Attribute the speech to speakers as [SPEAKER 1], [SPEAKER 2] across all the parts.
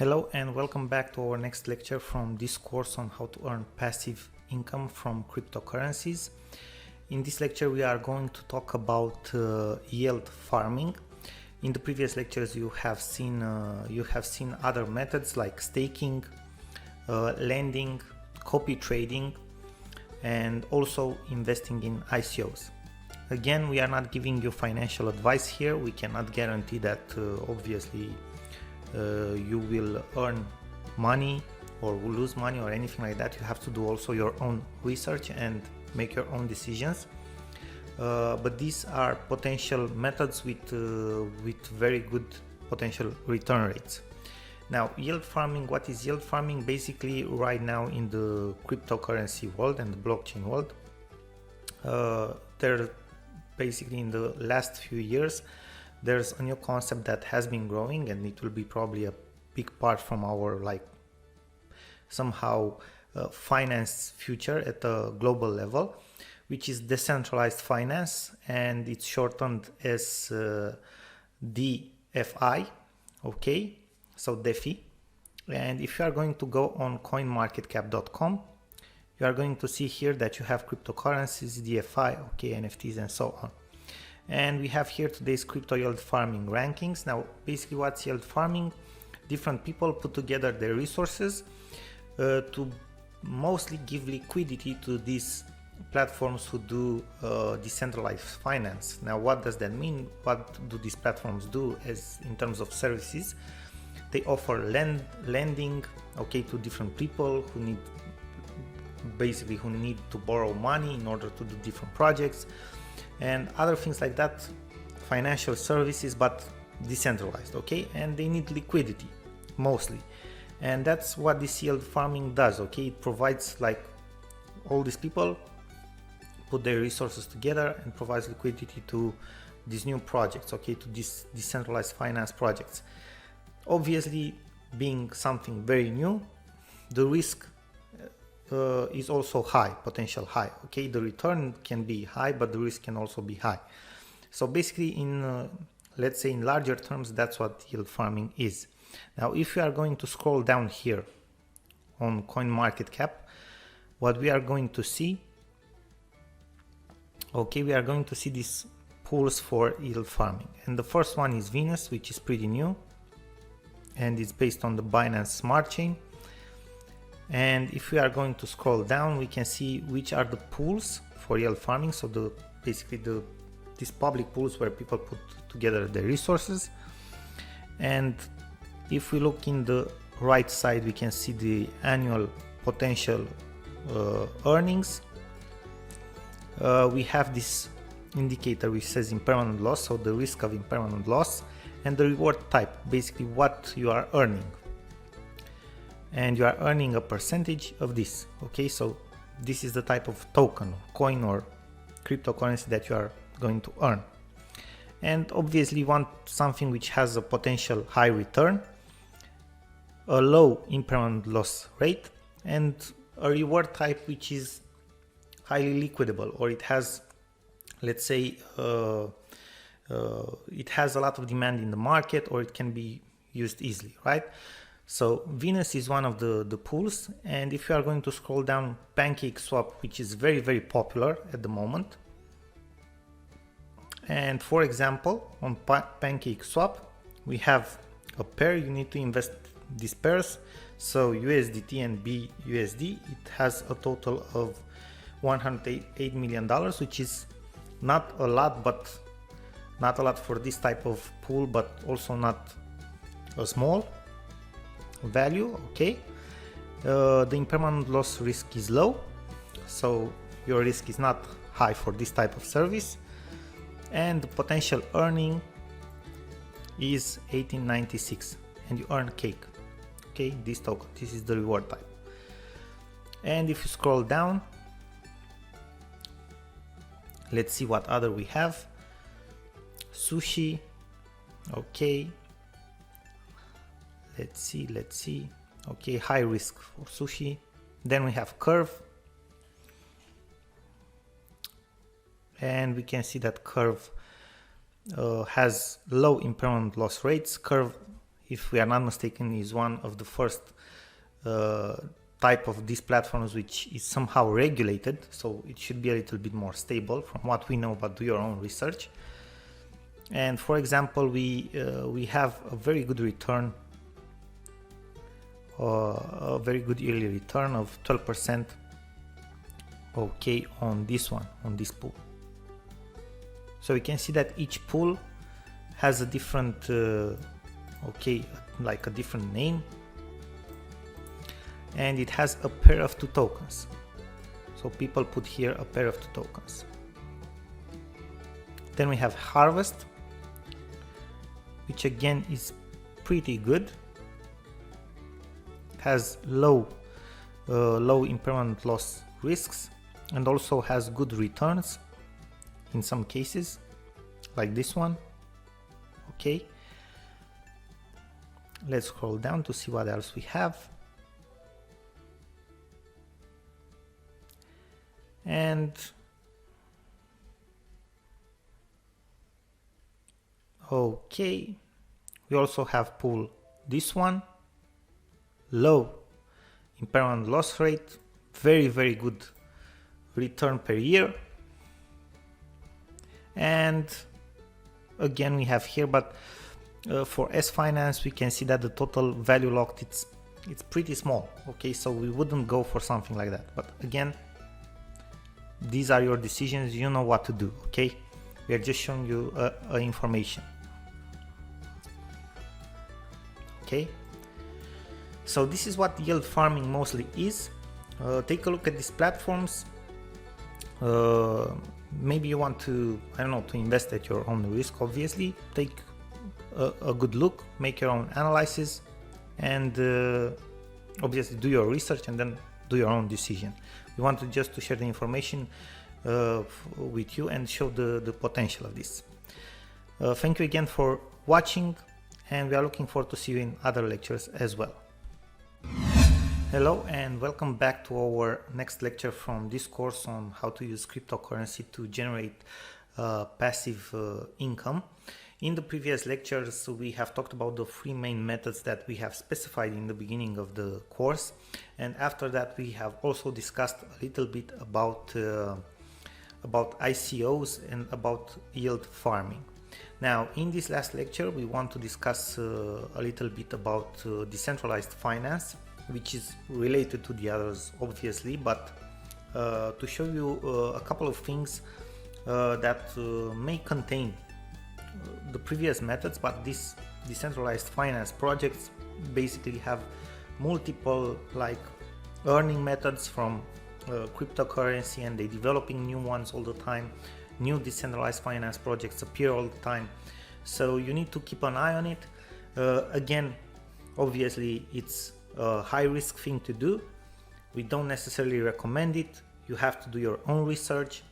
[SPEAKER 1] Hello and welcome back to our next lecture from this course on how to earn passive income from cryptocurrencies. In this lecture we are going to talk about yield farming. In the previous lectures you have seen other methods like staking, lending, copy trading, and also investing in ICOs. Again, we are not giving you financial advice here. We cannot guarantee that obviously you will earn money or will lose money or anything like that. You have to do also your own research and make your own decisions. But these are potential methods with very good potential return rates. Now, yield farming, what is yield farming? Basically, right now in the cryptocurrency world and the blockchain world, basically in the last few years, there's a new concept that has been growing, and it will be probably a big part from our finance future at a global level, which is decentralized finance, and it's shortened as DeFi. Okay, so DeFi. And if you are going to go on coinmarketcap.com, you are going to see here that you have cryptocurrencies, DeFi, okay, NFTs, and so on. And we have here today's crypto yield farming rankings. Now, basically what's yield farming? Different people put together their resources to mostly give liquidity to these platforms who do decentralized finance. Now, what does that mean? What do these platforms do as in terms of services? They offer lending, okay, to different people who need to borrow money in order to do different projects and other things like that, financial services, but decentralized, okay? And they need liquidity mostly, and that's what this yield farming does, okay? It provides, like, all these people put their resources together and provides liquidity to these new projects, okay, to these decentralized finance projects. Obviously, being something very new, the risk is also high, potential high, okay? The return can be high, but the risk can also be high. So basically, in let's say in larger terms, that's what yield farming is. Now, if we are going to scroll down here on CoinMarketCap, what we are going to see, okay, we are going to see these pools for yield farming, and the first one is Venus, which is pretty new, and it's based on the Binance Smart Chain. And if we are going to scroll down, we can see which are the pools for yield farming. So these public pools where people put together their resources. And if we look in the right side, we can see the annual potential earnings. We have this indicator which says impermanent loss, so the risk of impermanent loss, and the reward type, basically what you are earning. And you are earning a percentage of this, okay? So this is the type of token, coin, or cryptocurrency that you are going to earn. And obviously you want something which has a potential high return, a low impermanent loss rate, and a reward type which is highly liquidable, or it has, let's say, it has a lot of demand in the market, or it can be used easily, right? So Venus is one of the pools, and if you are going to scroll down, PancakeSwap, which is very, very popular at the moment. And for example, on PancakeSwap, we have a pair. You need to invest these pairs. So USDT and BUSD, it has a total of $108 million, which is not a lot, but not a lot for this type of pool, but also not a small value, okay? The impermanent loss risk is low, so your risk is not high for this type of service, and the potential earning is 1896, and you earn cake, okay? This token, this is the reward type. And if you scroll down, let's see what other we have. Sushi, okay. Let's see. Okay, high risk for Sushi. Then we have Curve. And we can see that Curve has low impermanent loss rates. Curve if we are not mistaken, is one of the first type of these platforms which is somehow regulated, so it should be a little bit more stable from what we know, but do your own research. And for example, we have a very good return, a very good yearly return of 12%, okay, on this one, on this pool. So we can see that each pool has a different okay, like a different name, and it has a pair of 2 tokens. So people put here a pair of 2 tokens. Then we have Harvest, which again is pretty good. It has low impairment loss risks and also has good returns in some cases, like this one. Okay, let's scroll down to see what else we have. And okay, we also have pool this one, low impairment loss rate, very good return per year. And again we have here, but for S Finance we can see that the total value locked, it's pretty small. Okay, so we wouldn't go for something like that, but again, these are your decisions, you know what to do. Okay, we are just showing you information. Okay, so this is what yield farming mostly is. Take a look at these platforms. Maybe you want to, I don't know, to invest at your own risk. Obviously, take a good look, make your own analysis, and obviously do your research and then do your own decision. We want to just to share the information with you and show the potential of this. Thank you again for watching, and we are looking forward to see you in other lectures as well. Hello and welcome back to our next lecture from this course on how to use cryptocurrency to generate passive income. In the previous lectures, we have talked about the 3 main methods that we have specified in the beginning of the course, and after that we have also discussed a little bit about ICOs and about yield farming. Now, in this last lecture, we want to discuss a little bit about decentralized finance, which is related to the others, obviously, but to show you a couple of things that may contain the previous methods, but these decentralized finance projects basically have multiple like earning methods from cryptocurrency, and they're developing new ones all the time. New decentralized finance projects appear all the time, so you need to keep an eye on it. Again, obviously it's a high risk thing to do. We don't necessarily recommend it. You have to do your own research,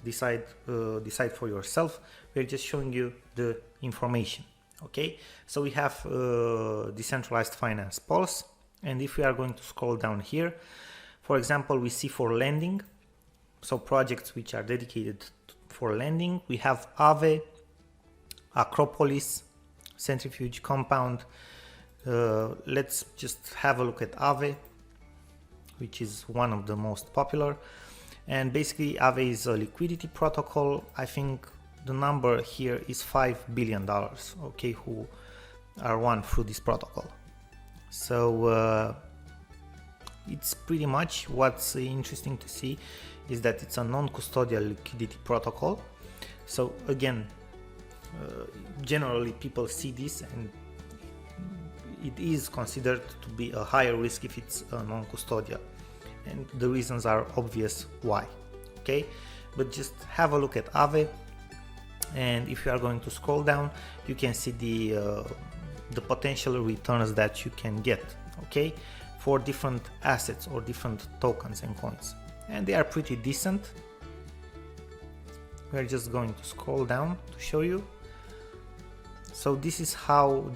[SPEAKER 1] decide for yourself. We're just showing you the information. Okay, so we have decentralized finance pulse, and if we are going to scroll down here, for example, we see for lending, so projects which are dedicated for lending, we have Aave, Acropolis, Centrifuge Compound. Let's just have a look at Aave, which is one of the most popular. And basically Aave is a liquidity protocol. I think the number here is $5 billion, okay, who are won through this protocol. So it's pretty much, what's interesting to see is that it's a non-custodial liquidity protocol. So again, generally people see this and it is considered to be a higher risk if it's non-custodial, and the reasons are obvious why. Okay, but just have a look at Aave, and if you are going to scroll down, you can see the potential returns that you can get, okay, for different assets or different tokens and coins, and they are pretty decent. We're just going to scroll down to show you. So this is how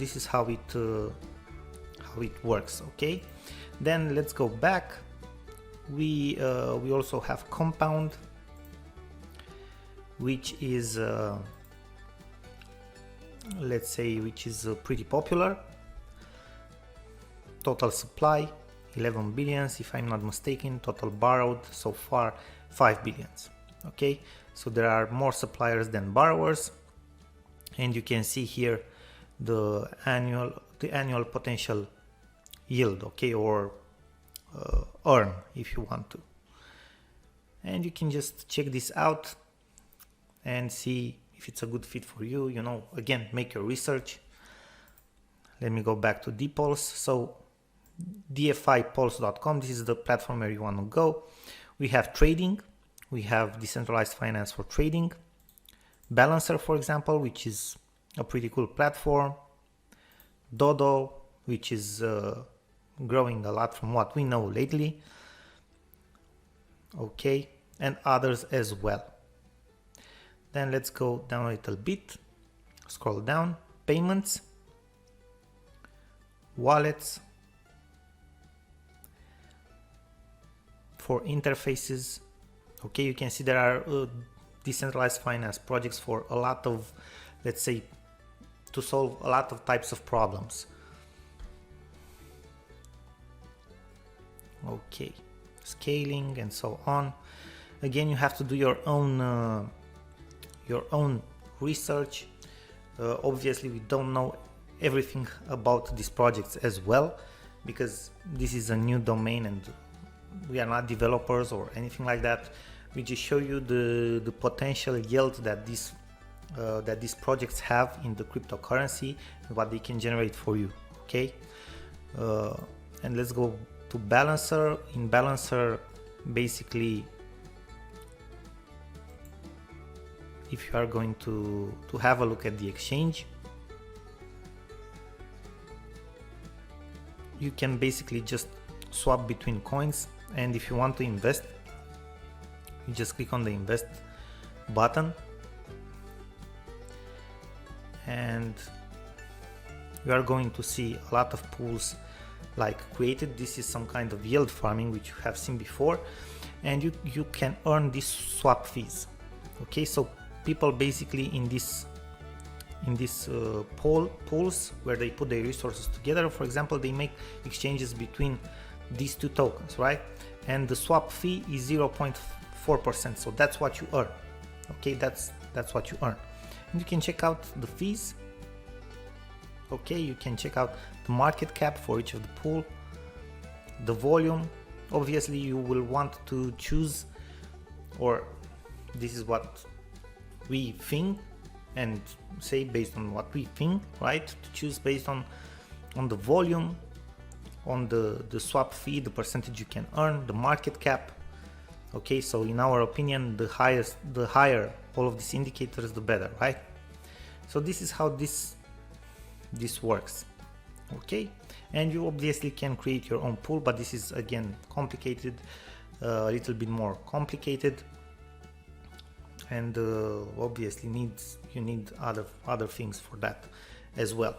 [SPEAKER 1] it works. Okay, then let's go back. We also have Compound, which is let's say, which is pretty popular. Total supply 11 billions if I'm not mistaken. Total borrowed so far 5 billions. Okay, so there are more suppliers than borrowers, and you can see here the annual potential yield, okay, or earn if you want to. And you can just check this out and see if it's a good fit for you. You know, again, make your research. Let me go back to DPulse. So DeFiPulse.com, this is the platform where you want to go. We have trading, we have decentralized finance for trading, Balancer, for example, which is a pretty cool platform, Dodo, which is growing a lot from what we know lately, okay, and others as well. Then let's go down a little bit, scroll down, payments, wallets, for interfaces. Okay, you can see there are decentralized finance projects for a lot of, let's say, to solve a lot of types of problems. Okay, scaling and so on. Again, you have to do your own research. Obviously, we don't know everything about these projects as well, because this is a new domain and we are not developers or anything like that. We just show you the potential yield that these projects have in the cryptocurrency and what they can generate for you. Okay, and let's go to Balancer. In Balancer, basically, if you are going to have a look at the exchange, you can basically just swap between coins, and if you want to invest, you just click on the invest button and you are going to see a lot of pools like created. This is some kind of yield farming which you have seen before, and you can earn these swap fees. Okay, so people basically in this pools where they put their resources together, for example, they make exchanges between these two tokens, right? And the swap fee is 0.4%, so that's what you earn. Okay, that's what you earn. And you can check out the fees. Okay, you can check out the market cap for each of the pool, the volume. Obviously, you will want to choose, or this is what we think and say based on what we think, right? To choose based on the volume, on the swap fee, the percentage you can earn, the market cap. Okay, so in our opinion, the higher all of these indicators, the better, right? So this is how this works. Okay, and you obviously can create your own pool, but this is again complicated, a little bit more complicated, and obviously you need other things for that as well.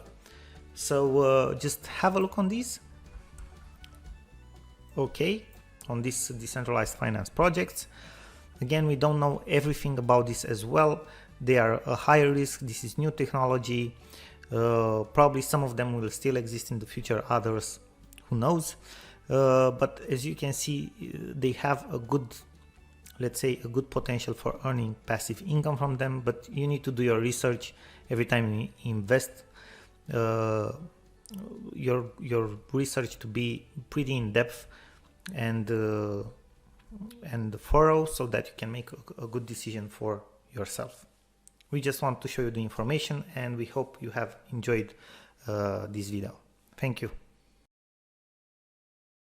[SPEAKER 1] So just have a look on these. Okay, on these decentralized finance projects. Again, we don't know everything about this as well. They are a higher risk. This is new technology. Probably some of them will still exist in the future, others, who knows. But as you can see, they have a good, let's say, a good potential for earning passive income from them, but you need to do your research every time you invest. Your research to be pretty in depth and thorough, so that you can make a good decision for yourself. We just want to show you the information, and we hope you have enjoyed this video. Thank you.